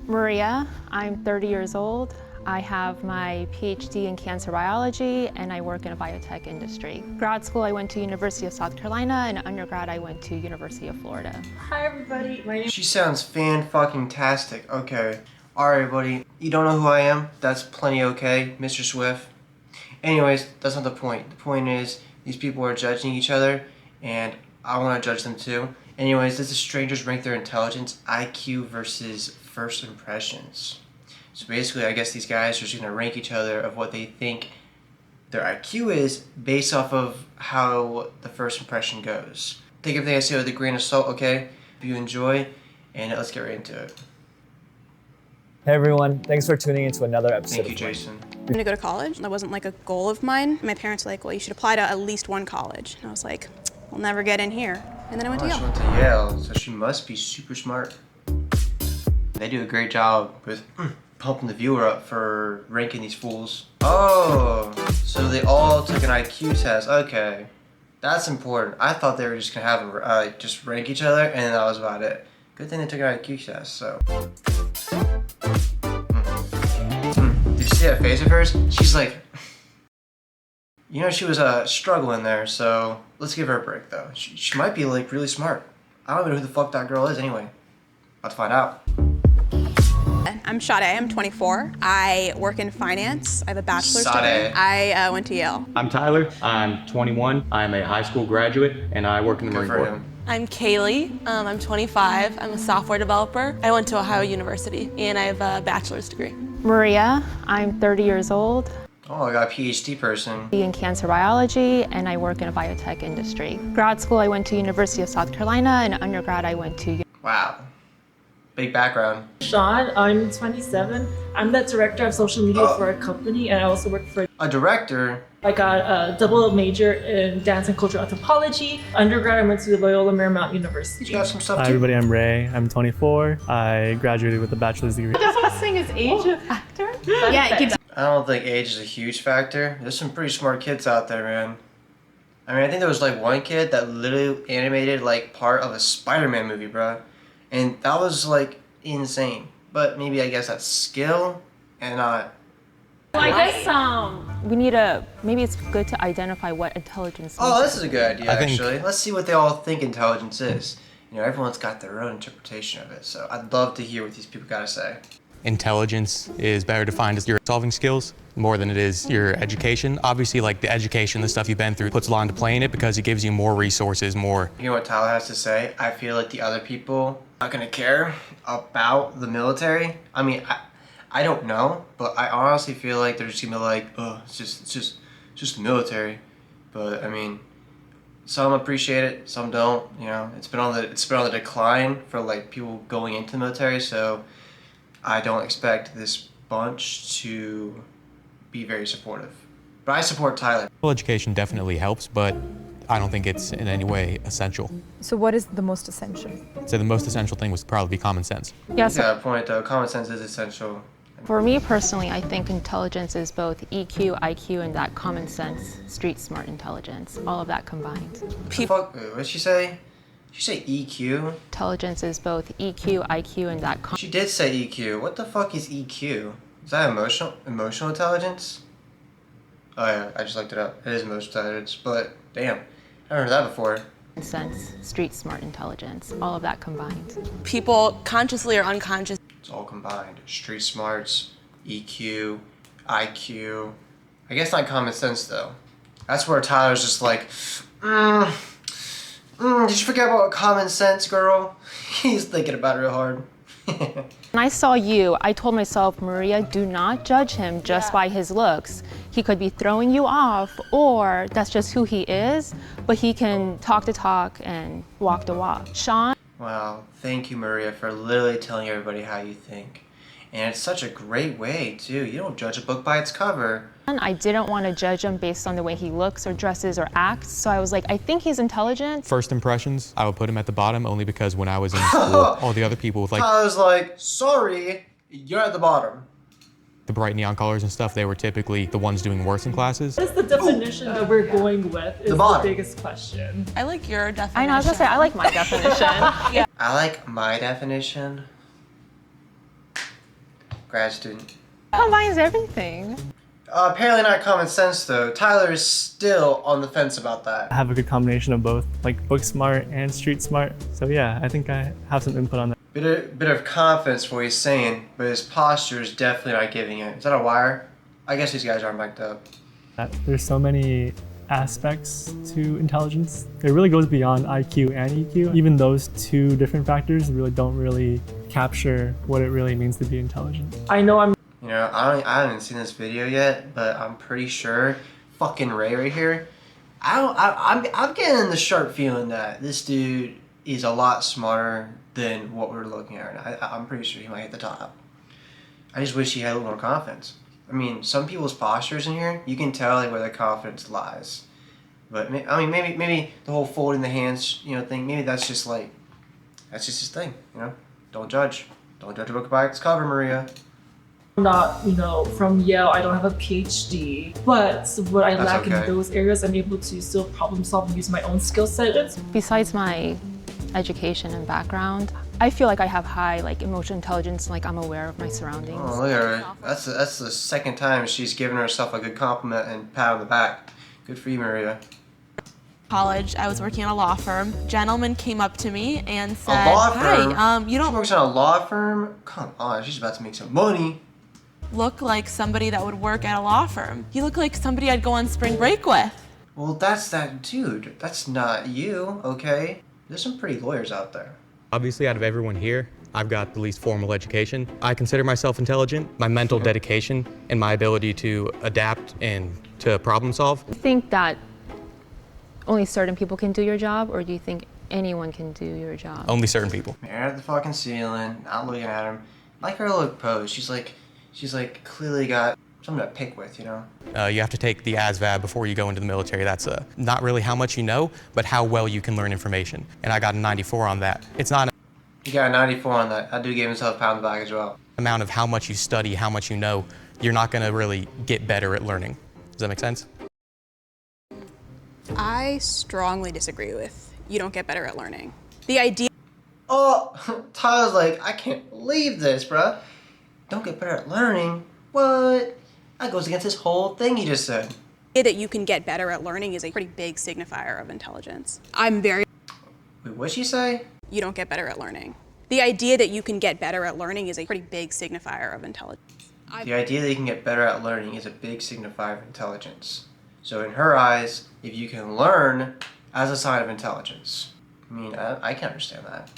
Maria, I'm 30 years old. I have my PhD in cancer biology and I work in a biotech industry. Grad school, I went to University of South Carolina, and undergrad, I went to University of Florida. Hi everybody, my name She sounds fan-fucking-tastic. Okay. Alright everybody, you don't know who I am? That's plenty okay, Mr. Swift. Anyways, that's not the point. The point is, these people are judging each other, and I want to judge them too. Anyways, this is strangers rank their intelligence, IQ versus first impressions. So basically, I guess these guys are just going to rank each other of what they think their IQ is based off of how the first impression goes. Take everything I say with a grain of salt, okay? If you enjoy, and let's get right into it. Hey everyone, thanks for tuning into another episode. Thank you, Jason. I'm gonna go to college. That wasn't like a goal of mine. My parents were like, well, you should apply to at least one college. And I was like, I'll never get in here. And then I went to Yale. She went to Yale, so she must be super smart. They do a great job with pumping the viewer up for ranking these fools. Oh, so they all took an IQ test. Okay, that's important. I thought they were just gonna have them just rank each other, and that was about it. Good thing they took an IQ test. So, did you see that face of hers? She's like, you know, she was struggling there. So let's give her a break, though. She might be like really smart. I don't even know who the fuck that girl is anyway. About to find out. I'm Sade, I'm 24. I work in finance. I have a bachelor's degree. Sade. I went to Yale. I'm Tyler, I'm 21. I'm a high school graduate and I work in the Good Marine for Corps. him. I'm Kaylee, I'm 25, I'm a software developer. I went to Ohio University and I have a bachelor's degree. Maria, I'm 30 years old. Oh, I got a PhD person. In cancer biology, and I work in a biotech industry. Grad school, I went to University of South Carolina, and undergrad, I went to Wow. Big background. Sean, I'm 27. I'm the director of social media for a company, and I also work for. A director? I got a double major in dance and cultural anthropology. Undergrad, I went to Loyola Marymount University. You got some stuff Hi too? everybody, I'm Ray. I'm 24. I graduated with a bachelor's degree. That's saying is age a factor? Yeah, it keeps. I don't think age is a huge factor. There's some pretty smart kids out there, man. I mean, I think there was like one kid that literally animated like part of a Spider-Man movie, bro. And that was like insane. But maybe I guess that's skill and not. Well, I guess maybe it's good to identify what intelligence Oh, means. this is a good idea, I think- actually. Let's see what they all think intelligence is. You know, everyone's got their own interpretation of it. So I'd love to hear what these people gotta say. Intelligence is better defined as your solving skills more than it is your education. Obviously, like the education, the stuff you've been through puts a lot into play in it because it gives you more resources, more. You know what Tyler has to say? I feel like the other people are not gonna care about the military. I mean, I don't know, but I honestly feel like they're just gonna be like, oh, it's just the military. But I mean, some appreciate it, some don't. You know, it's been on the decline for like people going into the military, so I don't expect this bunch to be very supportive. But I support Tyler. Well, education definitely helps, but I don't think it's in any way essential. So what is the most essential? So the most essential thing would probably be common sense. Yeah, You so got a point though. Common sense is essential. for me personally, I think intelligence is both EQ, IQ, and that common sense, street smart intelligence, all of that combined. Fuck, what did she say? Did she say EQ? Intelligence is both EQ, IQ, and that She did say EQ. What the fuck is EQ? Is that emotional intelligence? Oh yeah, I just looked it up. It is emotional intelligence, but damn, I haven't heard that before. sense, street smart intelligence, all of that combined. People consciously or unconscious. It's all combined. Street smarts, EQ, IQ. I guess not common sense though. That's where Tyler's just like, did you forget about common sense, girl? He's thinking about it real hard. When I saw you, I told myself, Maria, do not judge him just by his looks. He could be throwing you off, or that's just who he is, but he can talk the talk and walk the walk. Sean? Wow, thank you, Maria, for literally telling everybody how you think. And it's such a great way, too. You don't judge a book by its cover. I didn't want to judge him based on the way he looks or dresses or acts, so I was like, I think he's intelligent. First impressions, I would put him at the bottom only because when I was in school, all the other people with like Tyler's like, sorry, you're at the bottom. the bright neon colors and stuff, they were typically the ones doing worse in classes. What is the definition that we're going with is the biggest question. I like your definition. I know, I was gonna say, I like my definition. Yeah. I like my definition. grad student. Combines everything. Apparently not common sense though. Tyler is still on the fence about that. I have a good combination of both, like book smart and street smart. So yeah, I think I have some input on that. Bit of confidence for what he's saying, but his posture is definitely not giving it. Is that a wire? I guess these guys aren't mic'd up. There's so many aspects to intelligence. It really goes beyond IQ and EQ. Even those two different factors don't really capture what it really means to be intelligent. I know I'm You know, I haven't seen this video yet, but I'm pretty sure fucking Ray right here. I'm getting the sharp feeling that this dude is a lot smarter than what we're looking at right now. I'm pretty sure he might hit the top. I just wish he had a little more confidence. I mean, some people's postures in here, you can tell like where their confidence lies. But I mean, maybe the whole folding the hands, you know, thing. Maybe that's just his thing. You know, don't judge a book by its cover, Maria. not, you know, from Yale. I don't have a PhD, but what I lack in those areas, I'm able to still problem solve and use my own skill set. Besides my education and background, I feel like I have high emotional intelligence, like I'm aware of my surroundings. Oh, look at her. That's the second time she's given herself a good compliment and pat on the back. Good for you, Maria. College, I was working at a law firm. Gentleman came up to me and said, a law firm? "Hi, you don't She works at a law firm? Come on, she's about to make some money. look like somebody that would work at a law firm. You look like somebody I'd go on spring break with." Well, that's that dude. That's not you, okay? There's some pretty lawyers out there. Obviously, out of everyone here, I've got the least formal education. I consider myself intelligent. My mental dedication and my ability to adapt and to problem solve. Do you think that only certain people can do your job, or do you think anyone can do your job? Only certain people. Staring at the fucking ceiling, not looking at him. Like her little pose. She's like clearly got something to pick with, you know? You have to take the ASVAB before you go into the military. That's not really how much you know, but how well you can learn information. And I got a 94 on that. It's not an You got a 94 on that. That dude gave himself a pound on the back as well. amount of how much you study, how much you know. You're not gonna really get better at learning. Does that make sense? I strongly disagree with you don't get better at learning. The idea Oh, Tyler's like, I can't believe this, bruh. Don't get better at learning? What? That goes against this whole thing he just said. that you can get better at learning is a pretty big signifier of intelligence. Wait, what'd she say? You don't get better at learning. The idea that you can get better at learning is a pretty big signifier of intelligence. The idea that you can get better at learning is a big signifier of intelligence. So in her eyes, if you can learn as a sign of intelligence. I mean, I can understand that.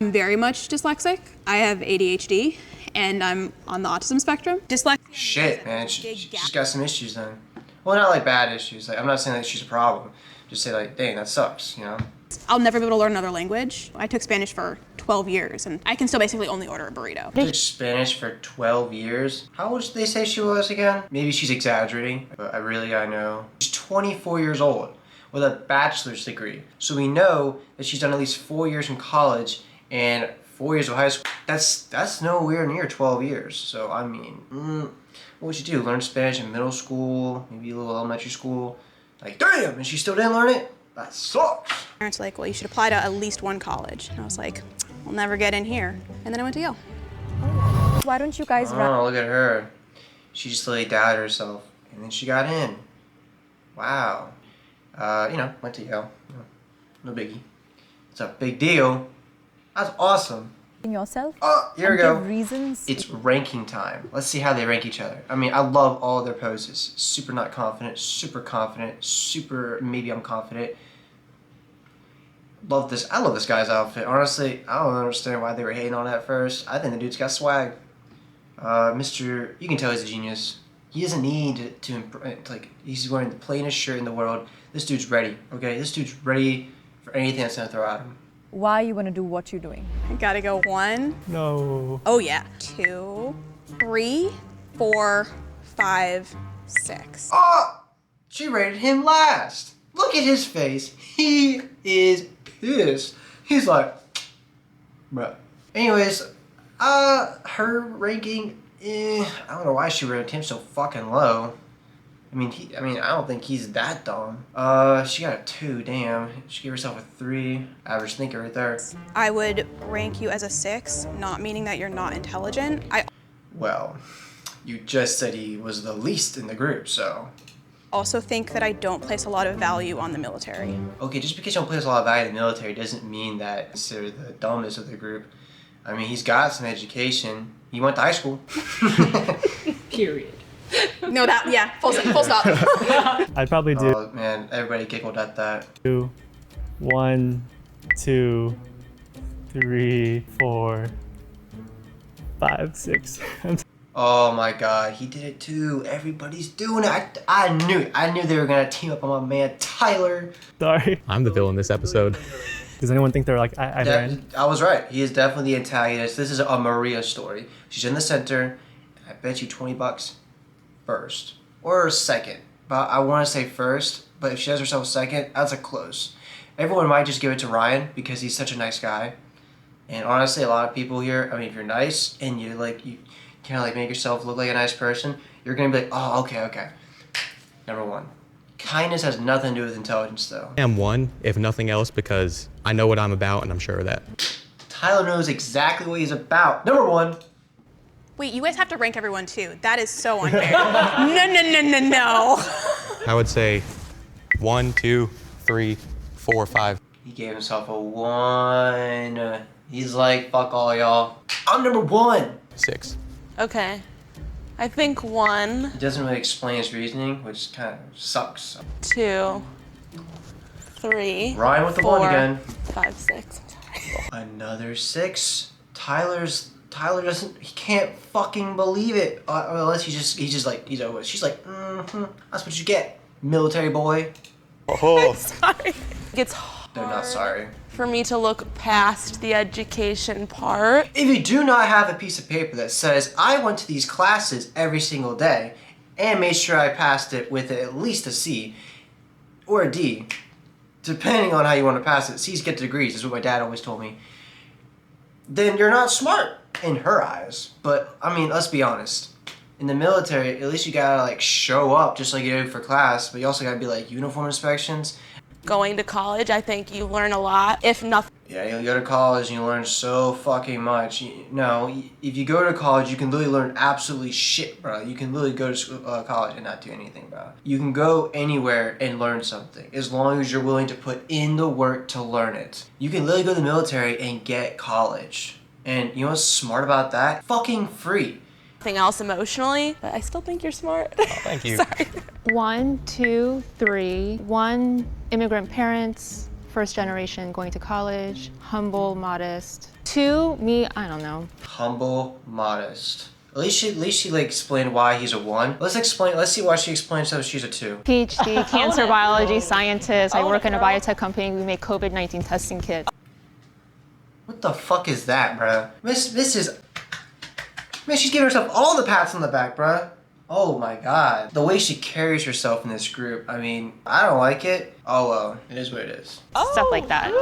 I'm very much dyslexic. I have ADHD, and I'm on the autism spectrum. Dyslexia. Shit, man, she's got some issues then. Well, not like bad issues. Like, I'm not saying that she's a problem. Just say like, dang, that sucks, you know? I'll never be able to learn another language. I took Spanish for 12 years, and I can still basically only order a burrito. Took Spanish for 12 years? How old did they say she was again? Maybe she's exaggerating, but I really gotta know. She's 24 years old with a bachelor's degree. So we know that she's done at least 4 years in college and 4 years of high school. That's nowhere near 12 years. So, I mean, what would you do? Learn Spanish in middle school, maybe a little elementary school? Like, damn, and she still didn't learn it? That sucks. Parents were like, well, you should apply to at least one college. And I was like, I'll never get in here. And then I went to Yale. Why don't you guys Oh, look at her. She just really doubted herself, and then she got in. Wow. You know, went to Yale. No biggie. It's a big deal. That's awesome. yourself? Oh, here we go. Give reasons. It's ranking time. Let's see how they rank each other. I mean, I love all their poses. Super not confident, super maybe I'm confident. Love this. I love this guy's outfit. Honestly, I don't understand why they were hating on it at first. I think the dude's got swag. Mr. You can tell he's a genius. He doesn't need to like, he's wearing the plainest shirt in the world. This dude's ready, okay? This dude's ready for anything that's gonna throw at him. Why you want to do what you're doing? I gotta go 1. No. Oh yeah. 2, 3, 4, 5, 6. Oh! She rated him last. Look at his face. He is pissed. He's like, bruh. Anyways, her ranking, I don't know why she rated him so fucking low. I mean, I don't think he's that dumb. She got a 2, damn. She gave herself a 3. Average thinker right there. I would rank you as a 6, not meaning that you're not intelligent. Well, you just said he was the least in the group, so. Also think that I don't place a lot of value on the military. Okay, just because you don't place a lot of value in the military doesn't mean that you're the dumbest of the group. I mean, he's got some education. He went to high school. Period. No, full stop. I'd probably do Oh man, everybody giggled at that. 1, 2, 3, 4, 5, 6. Oh my god, he did it too. Everybody's doing it. I knew it. I knew they were gonna team up on my man Tyler. Sorry. I'm the villain this episode. Does anyone think they're like either end? I was right. He is definitely the antagonist. This is a Maria story. She's in the center. I bet you $20 first or second. But I want to say first. But if she has herself second, that's a close. Everyone might just give it to Ryan because he's such a nice guy. And honestly, a lot of people here, I mean, if you're nice and you kind of like make yourself look like a nice person, you're going to be like, oh, okay. Number one. Kindness has nothing to do with intelligence, though. I am 1, if nothing else, because I know what I'm about and I'm sure of that. Tyler knows exactly what he's about. Number 1. Wait, you guys have to rank everyone too. That is so unfair. No. I would say 1, 2, 3, 4, 5. He gave himself a 1. He's like, fuck all y'all. I'm number 1. 6. Okay. I think 1, He doesn't really explain his reasoning, which kind of sucks. 2, 3. Ryan with the 4, 1 again. 5, 6. Another 6. Tyler doesn't, he can't fucking believe it. Unless she's like, that's what you get, military boy. Oh. Sorry. It's They're not sorry. for me to look past the education part. If you do not have a piece of paper that says, I went to these classes every single day and made sure I passed it with at least a C or a D, depending on how you want to pass it. C's get degrees, is what my dad always told me. Then you're not smart in her eyes. But, I mean, let's be honest. In the military, at least you gotta, like, show up just like you do for class, but you also gotta be, like, uniform inspections. Going to college, I think you learn a lot, if nothing. Yeah, you go to college and you learn so fucking much. If you go to college, you can literally learn absolutely shit, bro. You can literally go to school, college and not do anything, bro. You can go anywhere and learn something, as long as you're willing to put in the work to learn it. You can literally go to the military and get college. And you know what's smart about that? Fucking free. Nothing else emotionally, but I still think you're smart. Oh, thank you. Sorry. 1, 2, 3. 1, immigrant parents, first generation going to college, humble, modest. 2, me, I don't know. Humble, modest. At least she like explained why he's a 1. Let's see why she explains how she's a 2. PhD, cancer biology scientist. I work in a biotech company. We make COVID-19 testing kits. What the fuck is that, bruh? Man, she's giving herself all the pats on the back, bruh. Oh my god. The way she carries herself in this group, I mean, I don't like it. Oh well, it is what it is. Stuff like that.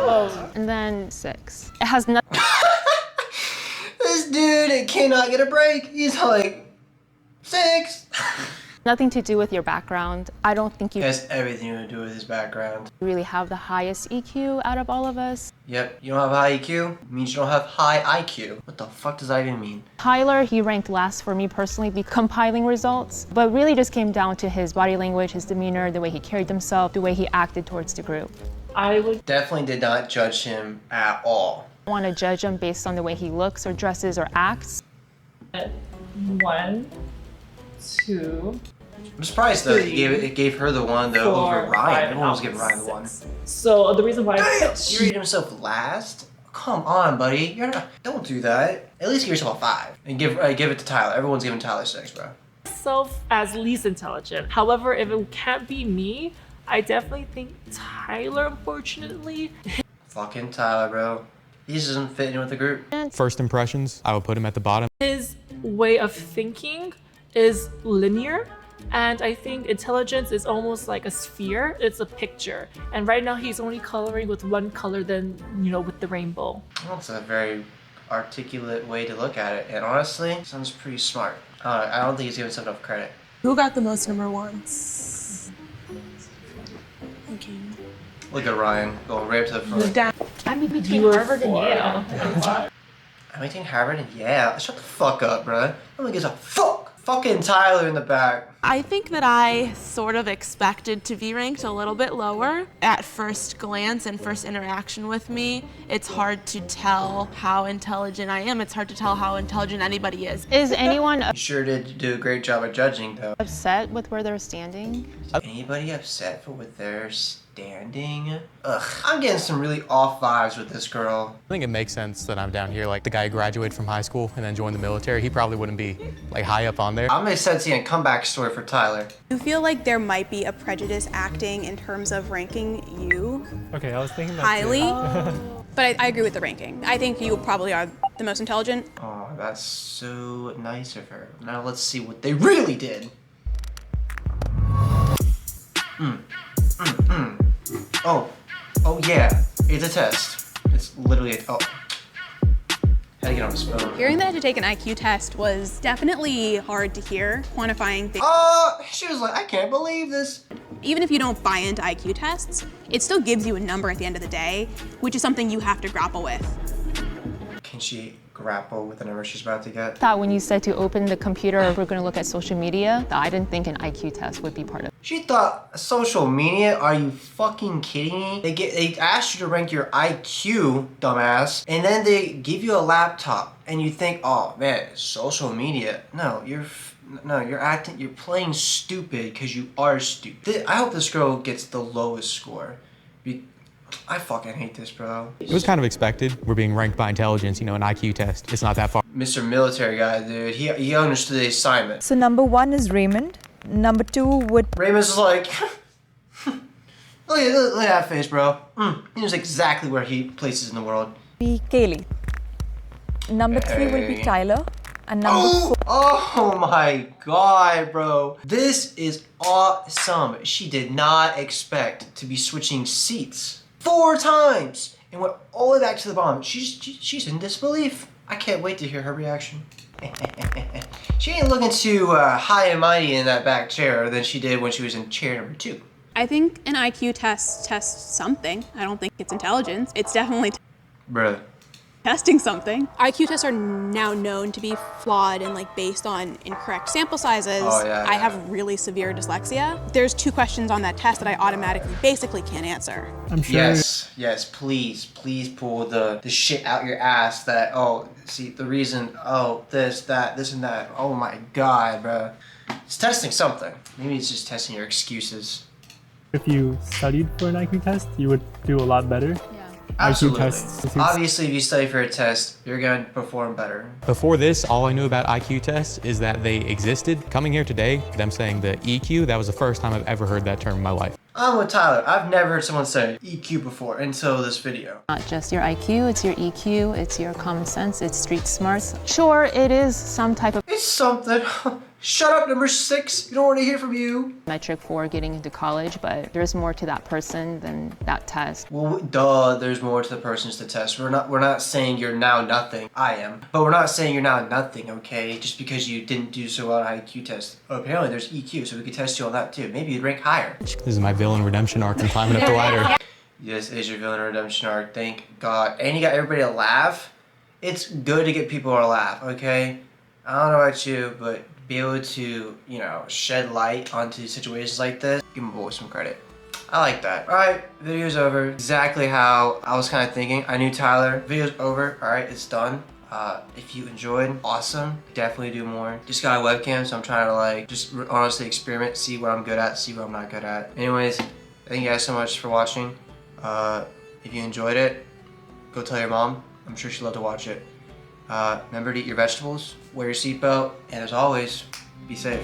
And then 6. It has nothing. This dude cannot get a break. He's like, 6. Nothing to do with your background. I don't think you It has everything to do with his background. really have the highest EQ out of all of us. Yep, you don't have high EQ, means you don't have high IQ. What the fuck does that even mean? Tyler, he ranked last for me personally, the compiling results, but really just came down to his body language, his demeanor, the way he carried himself, the way he acted towards the group. I would Definitely did not judge him at all. I want to judge him based on the way he looks or dresses or acts. 1, 2. I'm surprised though it gave her the 1 though 4, over Ryan. 5, Everyone was giving Ryan the 1. 6. So the reason why He rated himself last? Come on, buddy. Don't do that. At least give yourself a 5 and give it to Tyler. Everyone's giving Tyler 6, bro. myself as least intelligent. However, if it can't be me, I definitely think Tyler, unfortunately. Fucking Tyler, bro. He just doesn't fit in with the group. First impressions, I would put him at the bottom. His way of thinking is linear. And I think intelligence is almost like a sphere. It's a picture. And right now he's only coloring with one color than, with the rainbow. That's a very articulate way to look at it. And honestly, sounds pretty smart. I don't think he's giving himself enough credit. Who got the most number 1s? Okay. Look at Ryan going right up to the front. Down. I'm between Harvard and Yale. I'm attending Harvard, and yeah, shut the fuck up, bruh. Nobody gives a fuck. Fucking Tyler in the back. I think that I sort of expected to be ranked a little bit lower. At first glance and first interaction with me, it's hard to tell how intelligent I am. It's hard to tell how intelligent anybody is. Is anyone You sure did do a great job of judging, though. upset with where they're standing? Anybody upset for what they're standing? Ugh, I'm getting some really off vibes with this girl. I think it makes sense that I'm down here. Like the guy who graduated from high school and then joined the military, he probably wouldn't be like high up on there. I'm excited to see a comeback story for Tyler. I feel like there might be a prejudice acting in terms of ranking you Okay, I was thinking that highly, too. but I agree with the ranking. I think you probably are the most intelligent. Oh, that's so nice of her. Now let's see what they really did. Oh yeah, it's a test. It's literally a, had to get on his phone. Hearing that I had to take an IQ test was definitely hard to hear, quantifying things. She was like, I can't believe this. Even if you don't buy into IQ tests, it still gives you a number at the end of the day, which is something you have to grapple with. Can she grapple with the number she's about to get? Thought when you said to open the computer, we're going to look at social media, that I didn't think an IQ test would be part of it. She thought social media? Are you fucking kidding me? They asked you to rank your IQ, dumbass, and then they give you a laptop, and you think, oh man, social media. No, you're playing stupid because you are stupid. I hope this girl gets the lowest score. I fucking hate this, bro. It was kind of expected. We're being ranked by intelligence, you know, an IQ test. It's not that far. Mr. Military guy, dude, he understood the assignment. So number 1 is Raymond. Number 2 would Raymond's like, look at that face, bro. He knows exactly where he places in the world. be Kaylee. Number 3 will be Hey. Tyler. And number 4 Oh my god, bro. This is awesome. She did not expect to be switching seats 4 times and went all the way back to the bottom. She's in disbelief. I can't wait to hear her reaction. She ain't looking too high and mighty in that back chair than she did when she was in chair number 2. I think an IQ test tests something. I don't think it's intelligence. It's definitely Bruh. testing something. IQ tests are now known to be flawed and like based on incorrect sample sizes. Oh, yeah, I yeah. have really severe dyslexia. There's 2 questions on that test that I automatically basically can't answer. I'm sure. Yes, please pull the shit out your ass that, oh, see, the reason, oh, this, that, this and that. Oh my god, bro. It's testing something. Maybe it's just testing your excuses. If you studied for an IQ test, you would do a lot better. Absolutely. IQ tests. Obviously, if you study for a test, you're going to perform better. Before this, all I knew about IQ tests is that they existed. Coming here today, them saying the EQ, that was the first time I've ever heard that term in my life. I'm with Tyler. I've never heard someone say EQ before until this video. Not just your IQ, it's your EQ, it's your common sense, it's street smarts. Sure, it is some type of It's something. Shut up, number 6. You don't want to hear from you. metric for getting into college, but there's more to that person than that test. Well, duh, there's more to the person's to test. We're not saying you're now nothing. I am. But we're not saying you're now nothing, okay? Just because you didn't do so well on an IQ test. Oh, apparently there's EQ, so we could test you on that too. Maybe you'd rank higher. This is my villain redemption arc. I'm climbing up the ladder. This is your villain redemption arc, thank God. And you got everybody to laugh. It's good to get people to laugh, okay? I don't know about you, but be able to, you know, shed light onto situations like this, give my boy some credit. I like that. Alright, video's over. Exactly how I was kind of thinking. I knew Tyler. Video's over. Alright, it's done. If you enjoyed, awesome. Definitely do more. Just got a webcam, so I'm trying to like, just honestly experiment, see what I'm good at, see what I'm not good at. Anyways, thank you guys so much for watching. If you enjoyed it, go tell your mom. I'm sure she'd love to watch it. Remember to eat your vegetables, wear your seatbelt, and as always, be safe.